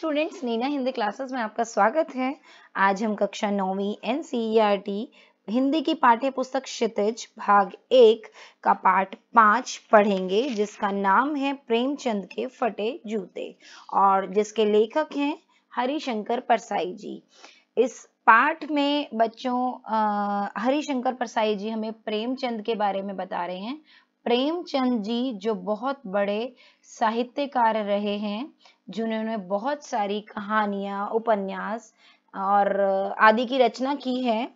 Students, Neena Hindi classes में आपका स्वागत है। आज हम कक्षा 9वीं एनसीईआरटी हिंदी की पाठ्य पुस्तक क्षितिज भाग 1 का पाठ 5 पढ़ेंगे, जिसका नाम है प्रेमचंद के फटे जूते और जिसके लेखक हैं हरिशंकर परसाई जी। इस पाठ में बच्चों हरिशंकर परसाई जी हमें प्रेमचंद के बारे में बता रहे हैं। प्रेमचंद जी जो बहुत बड़े साहित्यकार रहे हैं, जिन्होंने बहुत सारी कहानियां, उपन्यास और आदि की रचना की है।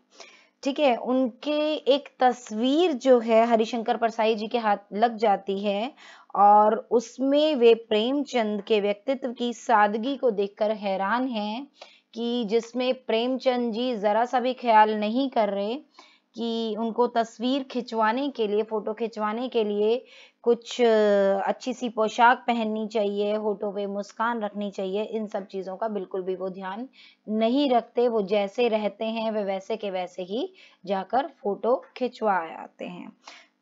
ठीक है, उनके एक तस्वीर जो है हरिशंकर परसाई जी के हाथ लग जाती है और उसमें वे प्रेमचंद के व्यक्तित्व की सादगी को देखकर हैरान हैं कि जिसमें प्रेमचंद जी जरा सा भी ख्याल नहीं कर रहे कि उनको तस्वीर खिंचवाने के लिए, फोटो खिंचवाने के लिए कुछ अच्छी सी पोशाक पहननी चाहिए, होठों पे मुस्कान रखनी चाहिए। इन सब चीजों का बिल्कुल भी वो ध्यान नहीं रखते। वो जैसे रहते हैं वे वैसे के वैसे ही जाकर फोटो खिंचवा आते हैं।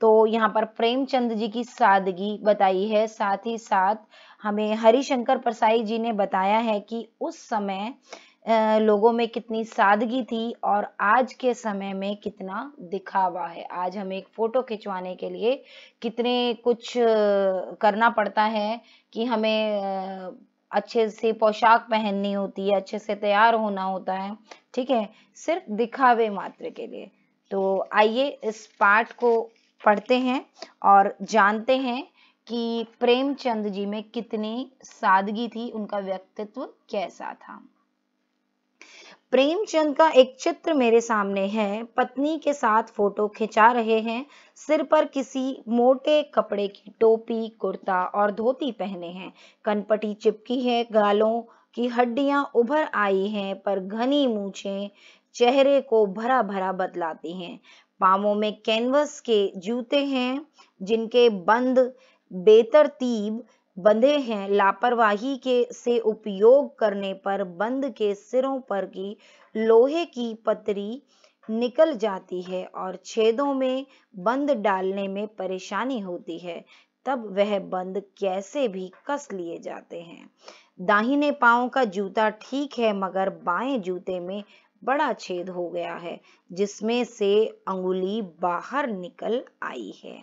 तो यहाँ पर प्रेमचंद जी की सादगी बताई है। साथ ही साथ हमें हरिशंकर परसाई जी ने बताया है कि उस समय लोगों में कितनी सादगी थी और आज के समय में कितना दिखावा है। आज हमें एक फोटो खिंचवाने के लिए कितने कुछ करना पड़ता है कि हमें अच्छे से पोशाक पहननी होती है, अच्छे से तैयार होना होता है, ठीक है, सिर्फ दिखावे मात्र के लिए। तो आइए इस पाठ को पढ़ते हैं और जानते हैं कि प्रेमचंद जी में कितनी सादगी थी, उनका व्यक्तित्व कैसा था। प्रेमचंद का एक चित्र मेरे सामने है। पत्नी के साथ फोटो खिंचा रहे हैं। सिर पर किसी मोटे कपड़े की टोपी, कुर्ता और धोती पहने हैं। कनपटी चिपकी है, गालों की हड्डियां उभर आई हैं, पर घनी मूछें चेहरे को भरा भरा बतलाती हैं। पांवों में कैनवस के जूते हैं, जिनके बंद बेतरतीब बंधे हैं। लापरवाही के से उपयोग करने पर बंद के सिरों पर की लोहे की पतरी निकल जाती है और छेदों में बंद डालने में परेशानी होती है। तब वह बंद कैसे भी कस लिए जाते हैं। दाहिने पांव का जूता ठीक है, मगर बाएं जूते में बड़ा छेद हो गया है, जिसमें से अंगुली बाहर निकल आई है।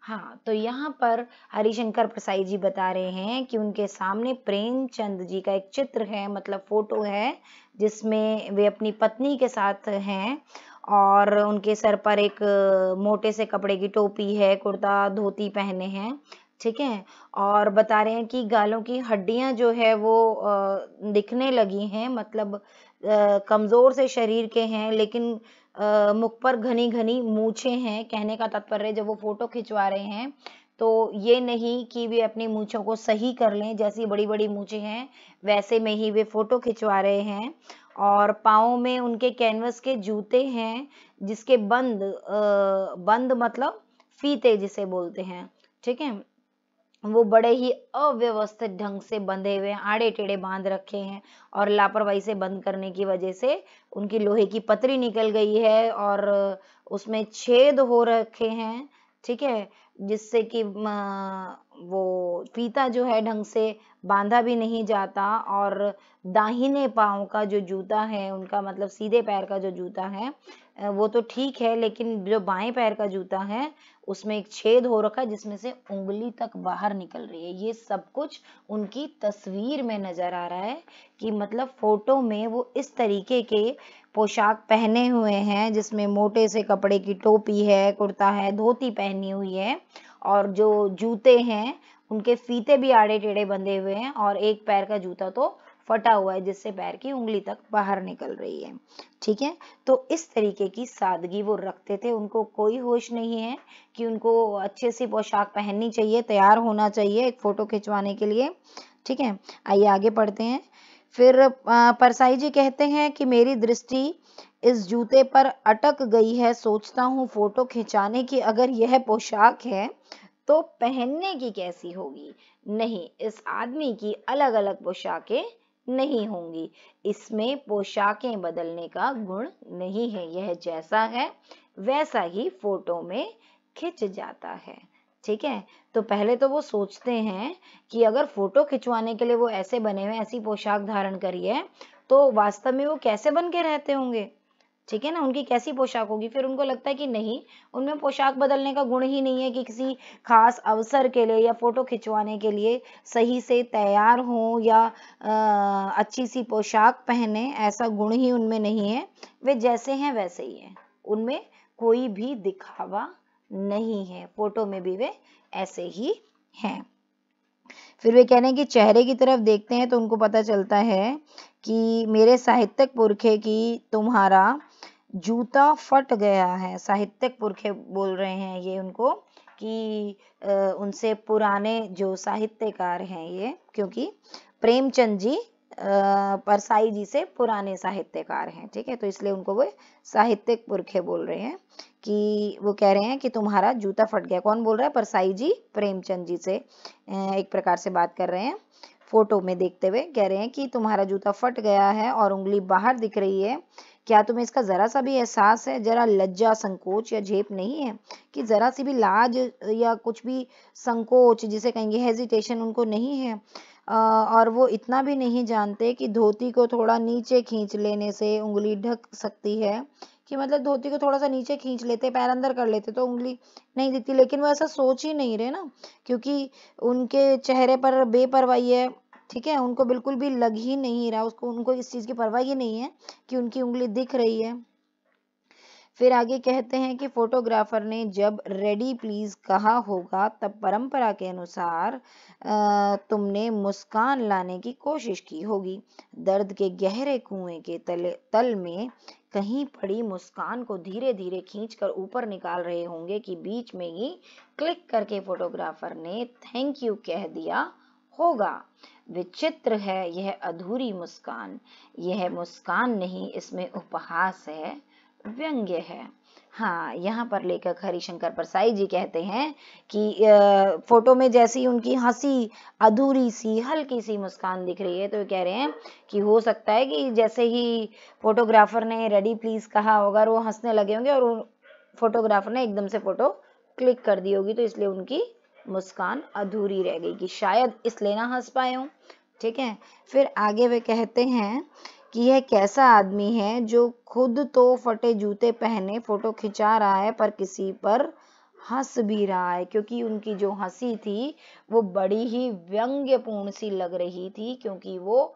हाँ, तो यहाँ पर हरिशंकर परसाई जी बता रहे हैं कि उनके सामने प्रेमचंद जी का एक चित्र है, मतलब फोटो है, जिसमें वे अपनी पत्नी के साथ हैं और उनके सर पर एक मोटे से कपड़े की टोपी है, कुर्ता धोती पहने हैं, ठीक है, और बता रहे हैं कि गालों की हड्डियां जो है वो दिखने लगी हैं, मतलब कमजोर से शरीर के हैं, लेकिन मुख पर घनी घनी मूछें हैं। कहने का तात्पर्य, जब वो फोटो खिंचवा रहे हैं तो ये नहीं कि वे अपनी मूछों को सही कर लें, जैसी बड़ी बड़ी मूछें हैं वैसे में ही वे फोटो खिंचवा रहे हैं। और पाँव में उनके कैनवस के जूते हैं, जिसके बंद मतलब फीते जिसे बोलते हैं, ठीक है, वो बड़े ही अव्यवस्थित ढंग से बंधे हुए हैं, आड़े टेढ़े बांध रखे हैं और लापरवाही से बंद करने की वजह से उनकी लोहे की पतरी निकल गई है और उसमें छेद हो रखे हैं, ठीक है, जिससे कि वो फीता जो है ढंग से बांधा भी नहीं जाता। और दाहिने पांव का जो जूता है उनका, मतलब सीधे पैर का जो जूता है वो तो ठीक है, लेकिन जो बाएं पैर का जूता है उसमें एक छेद हो रखा है, जिसमें से उंगली तक बाहर निकल रही है। ये सब कुछ उनकी तस्वीर में नजर आ रहा है कि मतलब फोटो में वो इस तरीके के पोशाक पहने हुए हैं, जिसमें मोटे से कपड़े की टोपी है, कुर्ता है, धोती पहनी हुई है और जो जूते हैं उनके फीते भी आड़े टेढ़े बंधे हुए हैं और एक पैर का जूता तो फटा हुआ है, जिससे पैर की उंगली तक बाहर निकल रही है, ठीक है। तो इस तरीके की सादगी वो रखते थे। उनको कोई होश नहीं है कि उनको अच्छे से पोशाक पहननी चाहिए, तैयार होना चाहिए एक फोटो खिंचवाने के लिए, ठीक है। आइए आगे पढ़ते हैं। फिर परसाई जी कहते हैं कि मेरी दृष्टि इस जूते पर अटक गई है। सोचता हूँ फोटो खिंचाने की अगर यह पोशाक है तो पहनने की कैसी होगी। नहीं, इस आदमी की अलग अलग पोशाकें नहीं होंगी। इसमें पोशाकें बदलने का गुण नहीं है। यह जैसा है वैसा ही फोटो में खिंच जाता है, ठीक है। तो पहले तो वो सोचते हैं कि अगर फोटो खिंचवाने के लिए वो ऐसे बने हुए, ऐसी पोशाक धारण करी है, तो वास्तव में वो कैसे बन के रहते होंगे, ठीक है ना, उनकी कैसी पोशाक होगी। फिर उनको लगता है कि नहीं, उनमें पोशाक बदलने का गुण ही नहीं है कि किसी खास अवसर के लिए या फोटो खिंचवाने के लिए सही से तैयार हो या अच्छी सी पोशाक पहने, ऐसा गुण ही उनमें नहीं है। वे जैसे हैं वैसे ही हैं, उनमें कोई भी दिखावा नहीं है, फोटो में भी वे ऐसे ही हैं। फिर वे कह रहे हैं कि चेहरे की तरफ देखते हैं तो उनको पता चलता है कि मेरे साहित्यिक पुरखे की तुम्हारा जूता फट गया है। साहित्यिक पुरखे बोल रहे हैं ये उनको कि उनसे पुराने जो साहित्यकार हैं ये, क्योंकि प्रेमचंद जी परसाई जी से पुराने साहित्यकार हैं, ठीक है, तो इसलिए उनको वो साहित्यिक पुरखे बोल रहे हैं कि वो कह रहे हैं कि तुम्हारा जूता फट गया। कौन बोल रहा है? परसाई जी प्रेमचंद जी से एक प्रकार से बात कर रहे हैं, फोटो में देखते हुए कह रहे हैं कि तुम्हारा जूता फट गया है और उंगली बाहर दिख रही है, क्या तुम्हें इसका जरा सा भी एहसास है? जरा लज्जा, संकोच या झेप नहीं है कि जरा सी भी लाज या कुछ भी संकोच, जिसे कहेंगे हेजिटेशन, उनको नहीं है? और वो इतना भी नहीं जानते कि धोती को थोड़ा नीचे खींच लेने से उंगली ढक सकती है, कि मतलब धोती को थोड़ा सा नीचे खींच लेते, पैर अंदर कर लेते तो उंगली नहीं दिखती, लेकिन वो ऐसा सोच ही नहीं रहे ना, क्योंकि उनके चेहरे पर बेपरवाही है, ठीक है, उनको बिल्कुल भी लग ही नहीं रहा, उसको उनको इस चीज की परवाह ही नहीं है कि उनकी उंगली दिख रही है। फिर आगे कहते हैं कि फोटोग्राफर ने जब रेडी प्लीज कहा होगा तब परंपरा के अनुसार तुमने मुस्कान लाने की कोशिश की होगी। दर्द के गहरे कुएं के तल में कहीं पड़ी मुस्कान को धीरे धीरे खींचकर ऊपर निकाल रहे होंगे कि बीच में ही क्लिक करके फोटोग्राफर ने थैंक यू कह दिया होगा। विचित्र है यह अधूरी मुस्कान, यह मुस्कान नहीं, इसमें उपहास है, व्यंग्य है। हाँ, यहाँ पर लेखक हरिशंकर परसाई जी कहते हैं कि फोटो में जैसी उनकी हंसी अधूरी सी हल्की सी मुस्कान दिख रही है, तो कह रहे हैं कि हो सकता है कि जैसे ही फोटोग्राफर ने रेडी प्लीज कहा होगा और वो हंसने लगे होंगे और फोटोग्राफर ने एकदम से फोटो क्लिक कर दी होगी, तो इसलिए उनकी मुस्कान अधूरी रह गई, कि शायद इसलिए ना हंस पाए हों, ठीक है। फिर आगे वे कहते हैं कि यह कैसा आदमी है जो खुद तो फटे जूते पहने फोटो खिंचा रहा है पर किसी पर हंस भी रहा है, क्योंकि उनकी जो हंसी थी वो बड़ी ही व्यंग्यपूर्ण सी लग रही थी, क्योंकि वो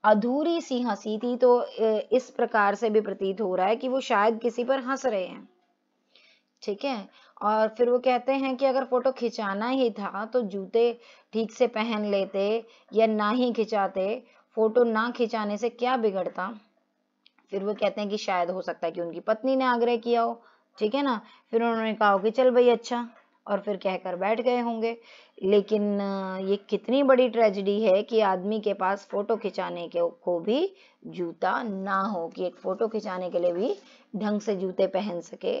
अधूरी सी हंसी थी, तो इस प्रकार से भी प्रतीत हो रहा है कि वो शायद किसी पर हंस रहे हैं, ठीक है। और फिर वो कहते हैं कि अगर फोटो खिंचाना ही था तो जूते ठीक से पहन लेते या ना ही खिंचाते, फोटो ना खिंचाने से क्या बिगड़ता। फिर वो कहते हैं कि शायद हो सकता है कि उनकी पत्नी ने आग्रह किया हो, ठीक है ना, फिर उन्होंने कहा हो कि चल भाई अच्छा, और फिर कहकर बैठ गए होंगे। लेकिन ये कितनी बड़ी ट्रेजेडी है कि आदमी के पास फोटो खिंचाने के को भी जूता ना हो, कि एक फोटो खिंचाने के लिए भी ढंग से जूते पहन सके।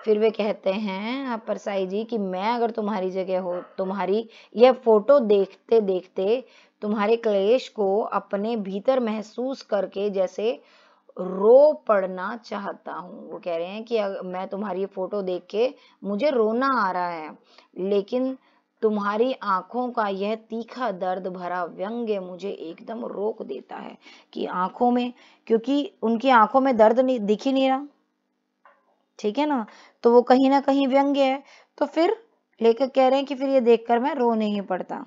फिर वे कहते हैं परसाई जी कि मैं अगर तुम्हारी जगह हो, तुम्हारी यह फोटो देखते देखते तुम्हारे क्लेश को अपने भीतर महसूस करके जैसे रो पड़ना चाहता हूँ। वो कह रहे हैं कि मैं तुम्हारी फोटो देख के मुझे रोना आ रहा है, लेकिन तुम्हारी आंखों का यह तीखा दर्द भरा व्यंग्य मुझे एकदम रोक देता है, कि आंखों में, क्योंकि उनकी आंखों में दर्द नहीं दिख ही नहीं रहा, ठीक है ना, तो वो कहीं ना कहीं व्यंग्य है। तो फिर लेखक कह रहे हैं कि फिर ये देखकर मैं रो नहीं पड़ता,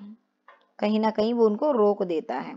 कहीं ना कहीं वो उनको रोक देता है।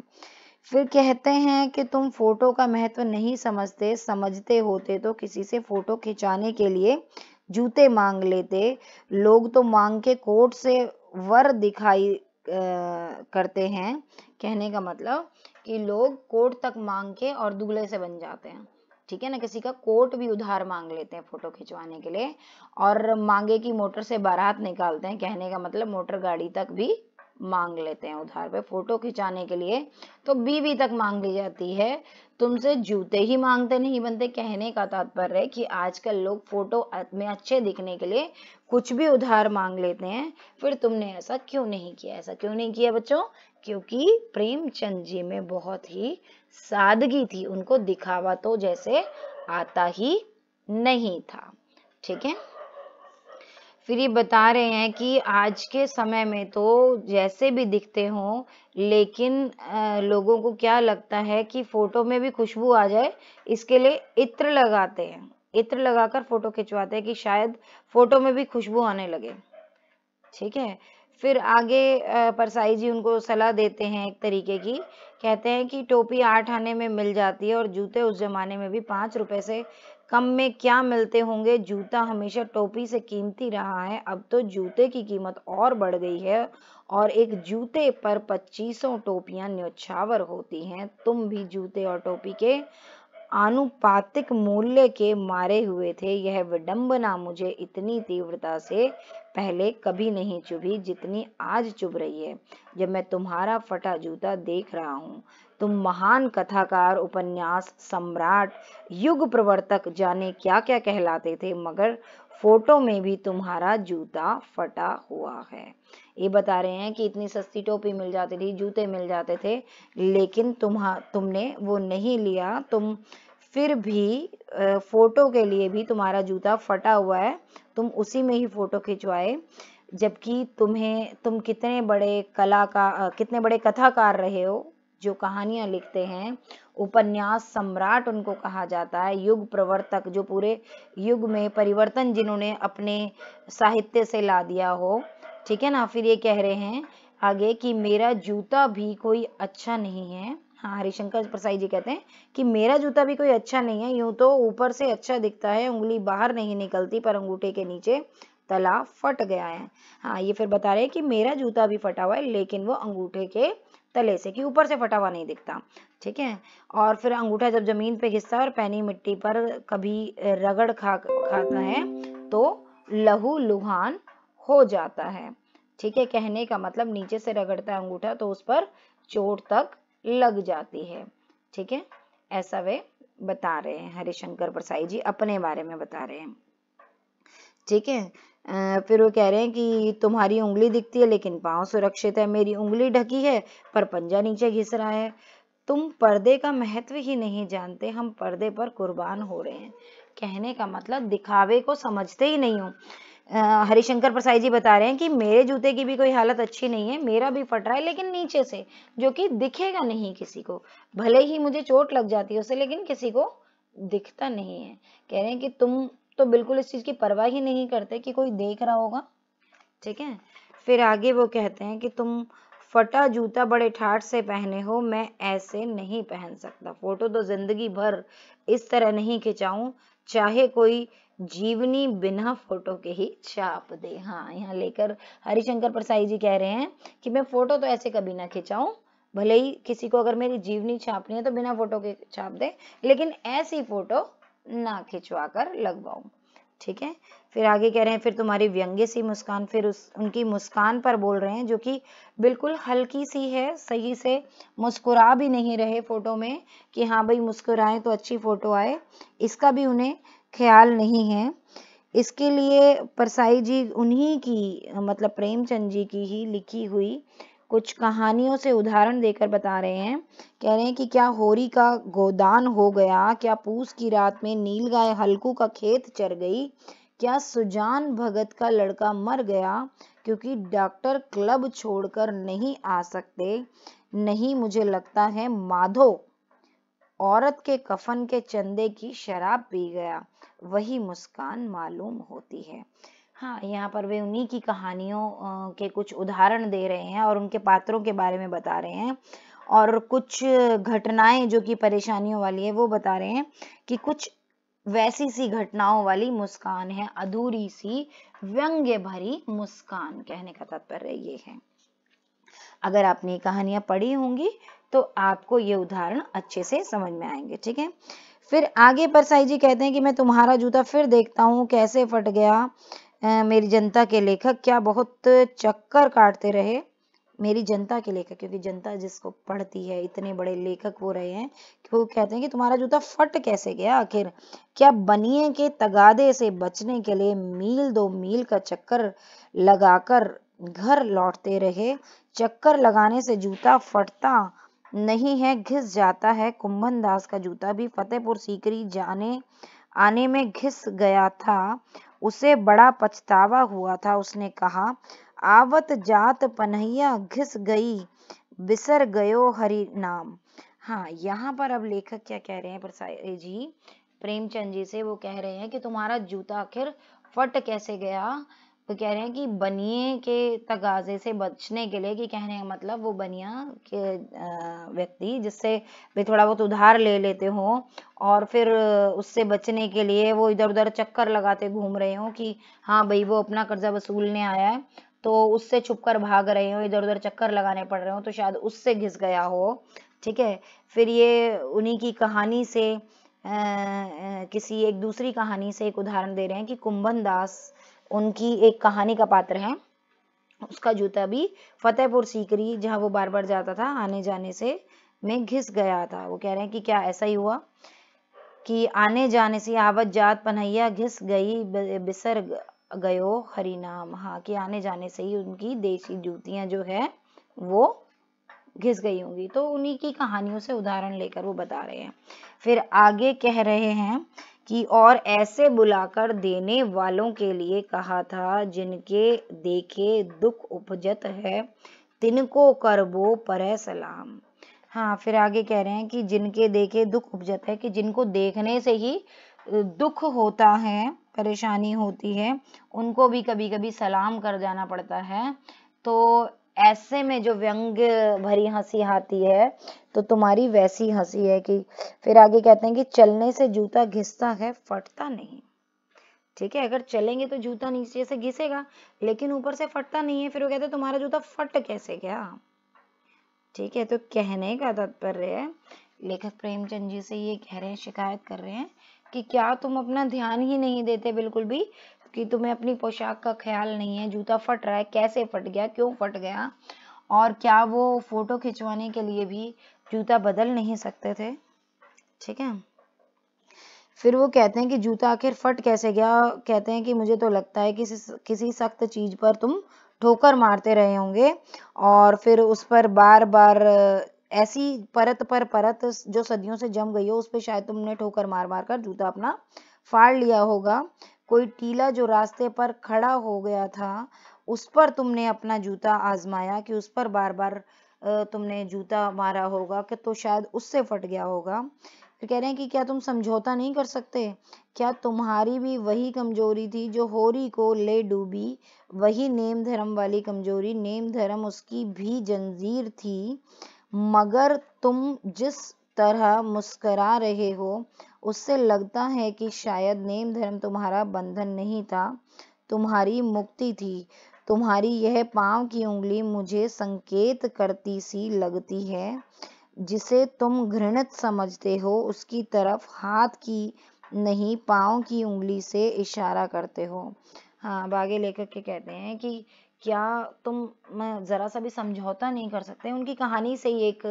फिर कहते हैं कि तुम फोटो का महत्व नहीं समझते, समझते होते तो किसी से फोटो खिंचाने के लिए जूते मांग लेते। लोग तो मांग के कोट से वर दिखाई करते हैं, कहने का मतलब कि लोग कोट तक मांग के और दूल्हे से बन जाते हैं, ठीक है ना, किसी का कोट भी उधार मांग लेते हैं फोटो खिंचवाने के लिए, और मांगे की मोटर से बारात निकालते हैं, कहने का मतलब मोटर गाड़ी तक भी मांग लेते हैं उधार पे फोटो खिंचाने के लिए, तो बीवी तक मांग ली जाती है, तुमसे जूते ही मांगते नहीं बनते। कहने का तात्पर्य है कि आजकल लोग फोटो में अच्छे दिखने के लिए कुछ भी उधार मांग लेते हैं। फिर तुमने ऐसा क्यों नहीं किया? ऐसा क्यों नहीं किया बच्चों? क्योंकि प्रेमचंद जी में बहुत ही सादगी थी, उनको दिखावा तो जैसे आता ही नहीं था, ठीक है। फिर ये बता रहे हैं कि आज के समय में तो जैसे भी दिखते हों, लेकिन लोगों को क्या लगता है कि फ़ोटो में भी खुशबू आ जाए, इसके लिए इत्र लगाते हैं। इत्र लगाकर फ़ोटो खिंचवाते हैं कि शायद फ़ोटो में भी खुशबू आने लगे। ठीक है। फिर आगे परसाई जी उनको सलाह देते हैं एक तरीके की, कहते हैं कि टोपी 8 आने में मिल जाती है और जूते उस जमाने में भी 5 रुपए से कम में क्या मिलते होंगे। जूता हमेशा टोपी से कीमती रहा है, अब तो जूते की कीमत और बढ़ गई है और एक जूते पर 2500 टोपियां न्यौछावर होती हैं। तुम भी जूते और टोपी के आनुपातिक मूल्य के मारे हुए थे। यह विडंबना मुझे इतनी तीव्रता से पहले कभी नहीं चुभी जितनी आज चुभ रही है, जब मैं तुम्हारा फटा जूता देख रहा हूँ। तुम महान कथाकार, उपन्यास सम्राट, युग प्रवर्तक, जाने क्या क्या कहलाते थे, मगर फोटो में भी तुम्हारा जूता फटा हुआ है। ये बता रहे हैं कि इतनी सस्ती टोपी मिल जाती थी, जूते मिल जाते थे, लेकिन तुमने वो नहीं लिया। तुम फिर भी फोटो के लिए भी तुम्हारा जूता फटा हुआ है, तुम उसी में ही फोटो खिंचवाए, जबकि तुम कितने बड़े कथाकार रहे हो, जो कहानियां लिखते हैं। उपन्यास सम्राट उनको कहा जाता है, युग प्रवर्तक, जो पूरे युग में परिवर्तन जिन्होंने अपने साहित्य से ला दिया हो। ठीक है ना। फिर ये कह रहे हैं आगे कि मेरा जूता भी कोई अच्छा नहीं है। हाँ, हरिशंकर प्रसाई जी कहते हैं कि मेरा जूता भी कोई अच्छा नहीं है, यूं तो ऊपर से अच्छा दिखता है, उंगली बाहर नहीं निकलती, पर अंगूठे के नीचे तला फट गया है। हाँ, ये फिर बता रहे हैं कि मेरा जूता भी फटा हुआ है, लेकिन वो अंगूठे के तले से, कि ऊपर से फटा हुआ नहीं दिखता। ठीक है। और फिर अंगूठा जब जमीन पे घिसता है और पैनी मिट्टी पर कभी रगड़ खाता है तो लहू लुहान हो जाता है। ठीक है। कहने का मतलब नीचे से रगड़ता है अंगूठा तो उस पर चोट तक लग जाती है। ठीक है। ऐसा वे बता रहे हैं, हरिशंकर प्रसाई जी अपने बारे में बता रहे हैं। ठीक है। फिर वो कह रहे हैं कि तुम्हारी उंगली दिखती है लेकिन पांव सुरक्षित है, मेरी उंगली ढकी है पर पंजा नीचे घिस रहा है। तुम पर्दे का महत्व ही नहीं जानते, हम पर्दे पर कुर्बान हो रहे हैं। कहने का मतलब दिखावे को समझते ही नहीं हो। हरिशंकर प्रसाई जी बता रहे हैं कि मेरे जूते की भी कोई हालत अच्छी नहीं है, मेरा भी फट रहा है, लेकिन नीचे से, जो कि दिखेगा नहीं किसी को। भले ही मुझे चोट लग जाती है उससे, लेकिन किसी को दिखता नहीं है। कह रहे हैं कि तुम तो बिल्कुल इस चीज की परवाह ही नहीं करते कि कोई देख रहा होगा। ठीक है। फिर आगे वो कहते हैं कि तुम फटा जूता बड़े ठाठ से पहने हो, मैं ऐसे नहीं पहन सकता। फोटो तो जिंदगी भर इस तरह नहीं खिंचाऊं, चाहे कोई जीवनी बिना फोटो के ही छाप दे। हाँ, यहाँ लेकर हरिशंकर प्रसाई जी कह रहे हैं कि मैं फोटो तो ऐसे कभी ना खिंचाऊं, भले ही किसी को अगर मेरी जीवनी छापनी है तो बिना फोटो के छाप दे, लेकिन ऐसी फोटो ना खिंचवा कर लगवाऊं। ठीक है। फिर आगे कह रहे हैं फिर तुम्हारी व्यंग्य सी मुस्कान, फिर उनकी मुस्कान पर बोल रहे हैं, जो कि बिल्कुल हल्की सी है, सही से मुस्कुरा भी नहीं रहे फोटो में कि हाँ भाई मुस्कुराएं तो अच्छी फोटो आए, इसका भी उन्हें ख्याल नहीं है। इसके लिए परसाई जी उन्हीं की मतलब प्रेमचंद जी की ही लिखी हुई कुछ कहानियों से उदाहरण देकर बता रहे हैं। कह रहे हैं कि क्या होरी का गोदान हो गया, क्या पूस की रात में नील गाय हल्कू का खेत चर गई, क्या सुजान भगत का लड़का मर गया क्योंकि डॉक्टर क्लब छोड़कर नहीं आ सकते, नहीं मुझे लगता है माधो औरत के कफन के चंदे की शराब पी गया, वही मुस्कान मालूम होती है। हाँ, यहाँ पर वे उन्हीं की कहानियों के कुछ उदाहरण दे रहे हैं और उनके पात्रों के बारे में बता रहे हैं, और कुछ घटनाएं जो कि परेशानियों वाली है वो बता रहे हैं कि कुछ वैसी सी घटनाओं वाली मुस्कान है, अधूरी सी व्यंग्य भरी मुस्कान। कहने का तात्पर्य ये है। अगर आपने ये कहानियां पढ़ी होंगी तो आपको ये उदाहरण अच्छे से समझ में आएंगे। ठीक है। फिर आगे परसाई जी कहते हैं कि मैं तुम्हारा जूता फिर देखता हूँ कैसे फट गया। मेरी जनता के लेखक क्या बहुत चक्कर काटते रहे। मेरी जनता के लेखक, क्योंकि जनता जिसको पढ़ती है, इतने बड़े लेखक वो रहे हैं कि वो कहते हैं कि तुम्हारा जूता फट कैसे गया आखिर। क्या बनिए के तगादे से बचने के लिए मील 2 मील का चक्कर लगाकर घर लौटते रहे। चक्कर लगाने से जूता फटता नहीं है, घिस जाता है। कुंभन दास का जूता भी फतेहपुर सीकरी जाने आने में घिस गया था। उसे बड़ा पछतावा हुआ था। उसने कहा, आवत जात पनहिया घिस गई, बिसर गयो हरि नाम। हाँ, यहाँ पर अब लेखक क्या कह रहे हैं परसाई जी, प्रेमचंद जी से, वो कह रहे हैं कि तुम्हारा जूता आखिर फट कैसे गया। वो कह रहे हैं कि बनिए के तगाजे से बचने के लिए, कि कहने का मतलब वो बनिया के व्यक्ति जिससे वे थोड़ा बहुत उधार ले लेते हो और फिर उससे बचने के लिए वो इधर उधर चक्कर लगाते घूम रहे हो कि हाँ भाई वो अपना कर्जा वसूलने आया है, तो उससे छुपकर भाग रहे हो, इधर उधर चक्कर लगाने पड़ रहे हो, तो शायद उससे घिस गया हो। ठीक है, फिर ये उन्हीं की कहानी से किसी एक दूसरी कहानी से एक उदाहरण दे रहे हैं कि कुंभन दास उनकी एक कहानी का पात्र है। उसका जूता भी फतेहपुर सीकरी, जहां वो बार बार जाता था, आने जाने से में घिस गया था। वो कह रहे हैं कि क्या ऐसा ही हुआ कि आने जाने से आवत जात पनहिया घिस गई, बिसर गयो हरि नाम। हाँ, कि आने जाने से ही उनकी देसी जूतियां जो है वो घिस गई होंगी। तो उन्हीं की कहानियों से उदाहरण लेकर वो बता रहे हैं। फिर आगे कह रहे हैं कि और ऐसे बुलाकर देने वालों के लिए कहा था, जिनके देखे दुख उपजत है, तिनको करबो परे सलाम। हाँ, फिर आगे कह रहे हैं कि जिनके देखे दुख उपजत है, कि जिनको देखने से ही दुख होता है, परेशानी होती है, उनको भी कभी कभी सलाम कर जाना पड़ता है। तो ऐसे में जो व्यंग भरी हंसी आती है, तो तुम्हारी वैसी हंसी है कि। फिर आगे कहते हैं कि चलने से जूता घिसता है, फटता नहीं। ठीक है, अगर चलेंगे तो जूता नीचे से घिसेगा, लेकिन ऊपर से फटता नहीं है। फिर वो कहते हैं तुम्हारा जूता फट कैसे गया। ठीक है, तो कहने का तात्पर्य है, लेखक प्रेमचंद जी से ये कह रहे हैं, शिकायत कर रहे हैं कि क्या तुम अपना ध्यान ही नहीं देते बिल्कुल भी, कि तुम्हें अपनी पोशाक का ख्याल नहीं है। जूता फट रहा है, कैसे फट गया, क्यों फट गया, और क्या वो फोटो खिंचवाने के लिए भी जूता बदल नहीं सकते थे। ठीक है, फिर वो कहते हैं कि जूता आखिर फट कैसे गया। कहते हैं कि मुझे तो लगता है कि किसी सख्त चीज पर तुम ठोकर मारते रहे होंगे, और फिर उस पर बार बार ऐसी परत पर परत जो सदियों से जम गई हो, उस पर शायद तुमने ठोकर मार मार कर जूता अपना फाड़ लिया होगा। कोई टीला जो रास्ते पर खड़ा हो गया था, उस पर तुमने अपना जूता आजमाया, कि उस पर बार बार तुमने जूता मारा होगा, कि तो शायद उससे फट गया होगा। फिर कह रहे हैं कि क्या तुम समझौता नहीं कर सकते, क्या तुम्हारी भी वही कमजोरी थी जो होरी को ले डूबी, वही नेम धर्म वाली कमजोरी, नेम धर्म उसकी भी जंजीर थी, मगर तुम जिस तरह मुस्करा रहे हो, उससे लगता है कि शायद नेम धर्म तुम्हारा बंधन नहीं था, तुम्हारी मुक्ति थी। तुम्हारी यह पांव की उंगली मुझे संकेत करती सी लगती है, जिसे तुम घृणित समझते हो, उसकी तरफ हाथ की नहीं पांव की उंगली से इशारा करते हो। हाँ, आगे लेखक के कहते हैं कि क्या तुम जरा सा भी समझौता नहीं कर सकते। उनकी कहानी से ही एक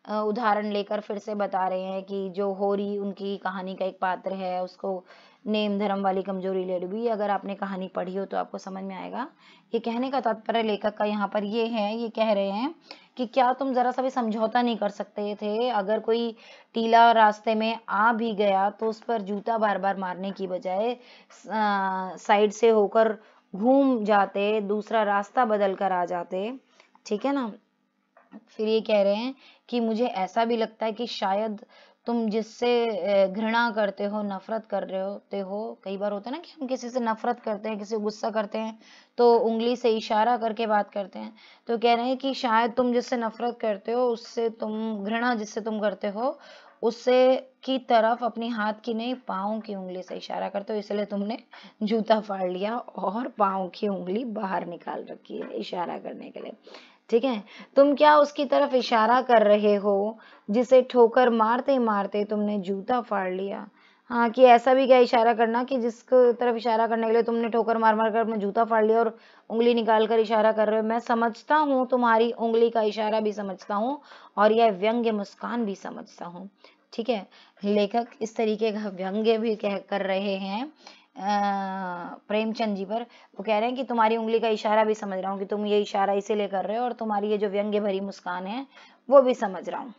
उदाहरण लेकर फिर से बता रहे हैं कि जो होरी उनकी कहानी का एक पात्र है, उसको नेम धर्म वाली कमजोरी ले डूबी। अगर आपने कहानी पढ़ी हो तो आपको समझ में आएगा। ये कहने का तात्पर्य लेखक का यहाँ पर ये है, ये कह रहे हैं कि क्या तुम जरा सा भी समझौता नहीं कर सकते थे। अगर कोई टीला रास्ते में आ भी गया तो उस पर जूता बार बार मारने की बजाय साइड से होकर घूम जाते, दूसरा रास्ता बदल कर आ जाते। ठीक है ना। फिर ये कह रहे हैं कि मुझे ऐसा भी लगता है कि शायद तुम जिससे घृणा करते हो, नफरत कर रहे होते हो, कई बार होता है ना कि हम किसी से नफरत करते हैं, किसी को गुस्सा करते हैं, तो उंगली से इशारा करके बात करते हैं। तो कह रहे हैं कि शायद तुम जिससे नफरत करते हो, उससे तुम घृणा जिससे तुम करते हो, उससे की तरफ अपनी हाथ की नहीं पाँव की उंगली से इशारा करते हो, इसलिए तुमने जूता फाड़ लिया और पाँव की उंगली बाहर निकाल रखी है इशारा करने के लिए। ठीक है, तुम क्या उसकी तरफ इशारा कर रहे हो जिसे ठोकर मारते मारते तुमने जूता फाड़ लिया। हाँ, कि ऐसा भी क्या इशारा करना कि जिसको तरफ इशारा करने के लिए तुमने ठोकर मार मार कर अपना जूता फाड़ लिया और उंगली निकाल कर इशारा कर रहे हो। मैं समझता हूँ, तुम्हारी उंगली का इशारा भी समझता हूँ और यह व्यंग्य मुस्कान भी समझता हूँ। ठीक है, लेखक इस तरीके का व्यंग्य भी कह कर रहे हैं प्रेमचंद जी पर। वो कह रहे हैं कि तुम्हारी उंगली का इशारा भी समझ रहा हूँ, कि तुम ये इशारा इसीलिए कर रहे हो, और तुम्हारी ये जो व्यंग्य भरी मुस्कान है वो भी समझ रहा हूँ।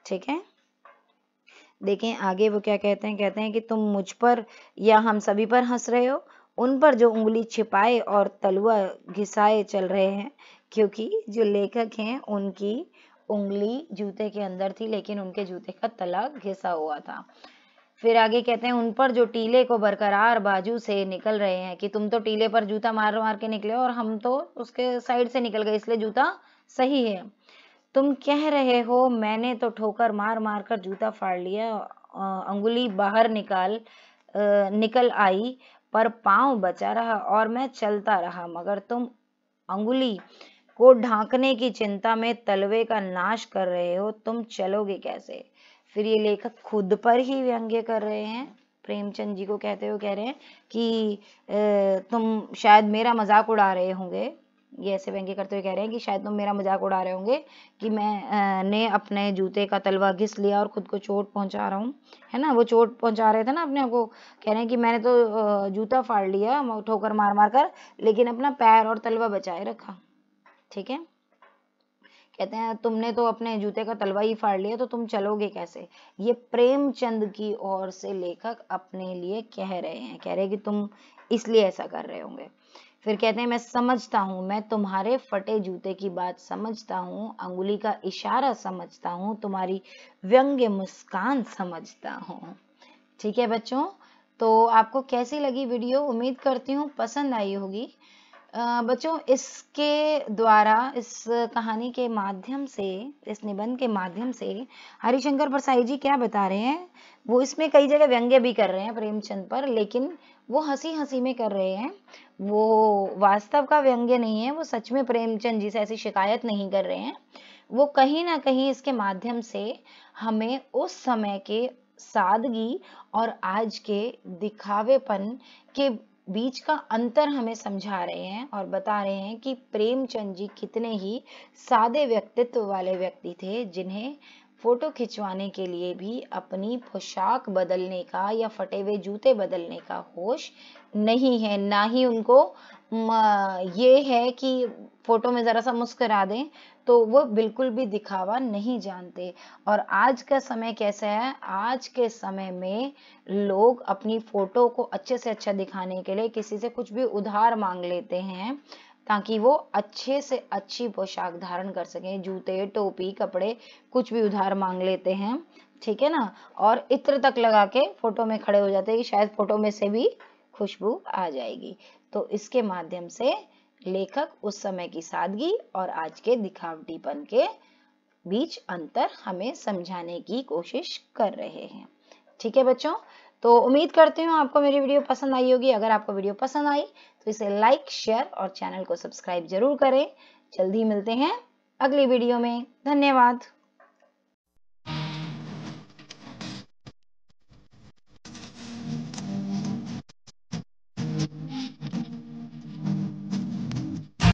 ठीक है, देखें आगे वो क्या कहते हैं। कहते हैं कि तुम मुझ पर या हम सभी पर हंस रहे हो, उन पर जो उंगली छिपाए और तलवा घिसाए चल रहे हैं, क्योंकि जो लेखक हैं उनकी उंगली जूते के अंदर थी, लेकिन उनके जूते का तला घिसा हुआ था। फिर आगे कहते हैं, उन पर जो टीले को बरकरार बाजू से निकल रहे हैं, कि तुम तो टीले पर जूता मार मार के निकले और हम तो उसके साइड से निकल गए, इसलिए जूता सही है। तुम कह रहे हो मैंने तो ठोकर मार मार कर जूता फाड़ लिया, अंगुली बाहर निकल आई, पर पांव बचा रहा और मैं चलता रहा, मगर तुम अंगुली को ढांकने की चिंता में तलवे का नाश कर रहे हो, तुम चलोगे कैसे। फिर ये लेखक खुद पर ही व्यंग्य कर रहे हैं, प्रेमचंद जी को कहते हुए कह रहे हैं कि तुम शायद मेरा मजाक उड़ा रहे होंगे। ये ऐसे व्यंग्य करते हुए कह रहे हैं कि शायद तुम मेरा मजाक उड़ा रहे होंगे कि मैं ने अपने जूते का तलवा घिस लिया और खुद को चोट पहुंचा रहा हूँ, है ना। वो चोट पहुंचा रहे थे ना अपने आप को, कह रहे हैं कि मैंने तो जूता फाड़ लिया ठोकर मार मार कर, लेकिन अपना पैर और तलवा बचाए रखा। ठीक है, कहते हैं तुमने तो अपने जूते का तलवा ही फाड़ लिया, तो तुम चलोगे कैसे। ये प्रेमचंद की ओर से लेखक अपने लिए कह रहे हैं, कह रहे हैं कि तुम इसलिए ऐसा कर रहे होंगे। फिर कहते हैं, मैं समझता हूँ, मैं तुम्हारे फटे जूते की बात समझता हूँ, अंगुली का इशारा समझता हूँ, तुम्हारी व्यंग्य मुस्कान समझता हूँ। ठीक है बच्चों, तो आपको कैसी लगी वीडियो, उम्मीद करती हूँ पसंद आई होगी। बच्चों, इसके द्वारा, इस कहानी के माध्यम से, इस निबंध के माध्यम से हरिशंकर परसाई जी क्या बता रहे हैं, वो इसमें कई जगह व्यंग्य भी कर रहे हैं प्रेमचंद पर, लेकिन वो हंसी हंसी में कर रहे हैं, वो वास्तव का व्यंग्य नहीं है, वो सच में प्रेमचंद जी से ऐसी शिकायत नहीं कर रहे हैं। वो कहीं ना कहीं इसके माध्यम से हमें उस समय के सादगी और आज के दिखावेपन के बीच का अंतर हमें समझा रहे हैं और बता रहे हैं कि प्रेमचंद जी कितने ही सादे व्यक्तित्व वाले व्यक्ति थे, जिन्हें फोटो खिंचवाने के लिए भी अपनी पोशाक बदलने का या फटे हुए जूते बदलने का होश नहीं है, ना ही उनको ये है कि फोटो में जरा सा मुस्कुरा दें, तो वो बिल्कुल भी दिखावा नहीं जानते। और आज का समय कैसा है, आज के समय में लोग अपनी फोटो को अच्छे से अच्छा दिखाने के लिए किसी से कुछ भी उधार मांग लेते हैं, ताकि वो अच्छे से अच्छी पोशाक धारण कर सकें, जूते टोपी कपड़े कुछ भी उधार मांग लेते हैं, ठीक है ना। और इत्र तक लगा के फोटो में खड़े हो जाते हैं कि शायद फोटो में से भी खुशबू आ जाएगी। तो इसके माध्यम से लेखक उस समय की सादगी और आज के दिखावटीपन के बीच अंतर हमें समझाने की कोशिश कर रहे हैं। ठीक है बच्चों, तो उम्मीद करती हूँ आपको मेरी वीडियो पसंद आई होगी। अगर आपको वीडियो पसंद आई तो इसे लाइक, शेयर और चैनल को सब्सक्राइब जरूर करें। जल्दी मिलते हैं अगली वीडियो में। धन्यवाद।